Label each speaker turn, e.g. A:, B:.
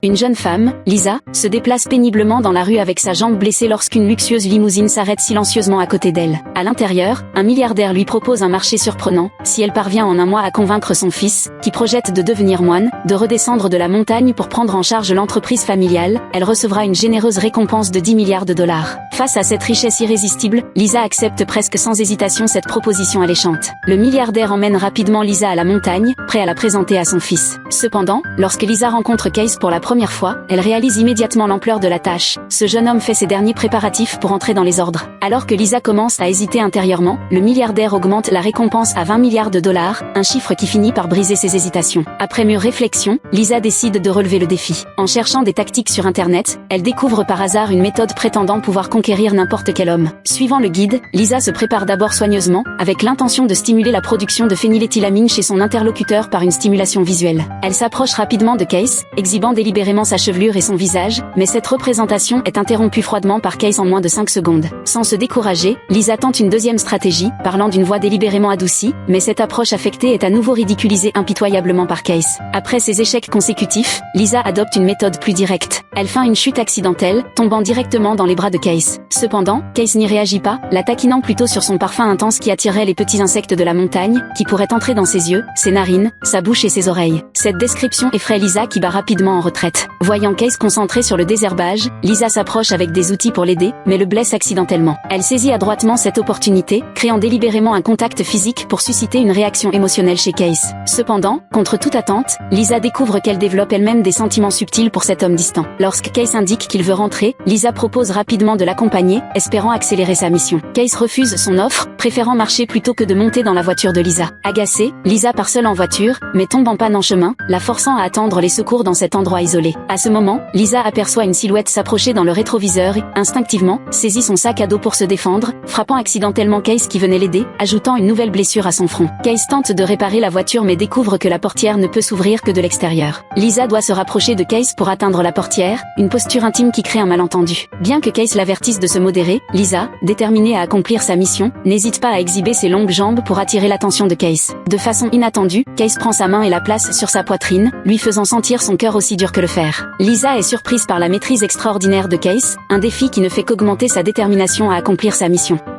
A: Une jeune femme, Lisa, se déplace péniblement dans la rue avec sa jambe blessée lorsqu'une luxueuse limousine s'arrête silencieusement à côté d'elle. À l'intérieur, un milliardaire lui propose un marché surprenant, si elle parvient en un mois à convaincre son fils, qui projette de devenir moine, de redescendre de la montagne pour prendre en charge l'entreprise familiale, elle recevra une généreuse récompense de 10 milliards de dollars. Face à cette richesse irrésistible, Lisa accepte presque sans hésitation cette proposition alléchante. Le milliardaire emmène rapidement Lisa à la montagne, prêt à la présenter à son fils. Cependant, lorsque Lisa rencontre Case pour la première fois, elle réalise immédiatement l'ampleur de la tâche. Ce jeune homme fait ses derniers préparatifs pour entrer dans les ordres. Alors que Lisa commence à hésiter intérieurement, le milliardaire augmente la récompense à 20 milliards de dollars, un chiffre qui finit par briser ses hésitations. Après mûre réflexion, Lisa décide de relever le défi. En cherchant des tactiques sur internet, elle découvre par hasard une méthode prétendant pouvoir conquérir n'importe quel homme. Suivant le guide, Lisa se prépare d'abord soigneusement, avec l'intention de stimuler la production de phényléthylamine chez son interlocuteur par une stimulation visuelle. Elle s'approche rapidement de Case, exhibant délibérément sa chevelure et son visage, mais cette représentation est interrompue froidement par Case en moins de 5 secondes. Sans se décourager, Lisa tente une deuxième stratégie, parlant d'une voix délibérément adoucie, mais cette approche affectée est à nouveau ridiculisée impitoyablement par Case. Après ces échecs consécutifs, Lisa adopte une méthode plus directe. Elle feint une chute accidentelle, tombant directement dans les bras de Case. Cependant, Case n'y réagit pas, la taquinant plutôt sur son parfum intense qui attirerait les petits insectes de la montagne, qui pourraient entrer dans ses yeux, ses narines, sa bouche et ses oreilles. Cette description effraie Lisa qui bat rapidement en retraite. Voyant Case concentré sur le désherbage, Lisa s'approche avec des outils pour l'aider, mais le blesse accidentellement. Elle saisit adroitement cette opportunité, créant délibérément un contact physique pour susciter une réaction émotionnelle chez Case. Cependant, contre toute attente, Lisa découvre qu'elle développe elle-même des sentiments subtils pour cet homme distant. Lorsque Case indique qu'il veut rentrer, Lisa propose rapidement de l'accompagner, espérant accélérer sa mission. Case refuse son offre, préférant marcher plutôt que de monter dans la voiture de Lisa. Agacée, Lisa part seule en voiture, mais tombe en panne en chemin, la forçant à attendre les secours dans cet endroit isolé. À ce moment, Lisa aperçoit une silhouette s'approcher dans le rétroviseur et, instinctivement, saisit son sac à dos pour se défendre, frappant accidentellement Case qui venait l'aider, ajoutant une nouvelle blessure à son front. Case tente de réparer la voiture mais découvre que la portière ne peut s'ouvrir que de l'extérieur. Lisa doit se rapprocher de Case pour atteindre la portière, une posture intime qui crée un malentendu. Bien que Case l'avertisse de se modérer, Lisa, déterminée à accomplir sa mission, n'hésite pas à exhiber ses longues jambes pour attirer l'attention de Case. De façon inattendue, Case prend sa main et la place sur sa poitrine, lui faisant sentir son cœur aussi dur que le fer. Lisa est surprise par la maîtrise extraordinaire de Case, un défi qui ne fait qu'augmenter sa détermination à accomplir sa mission.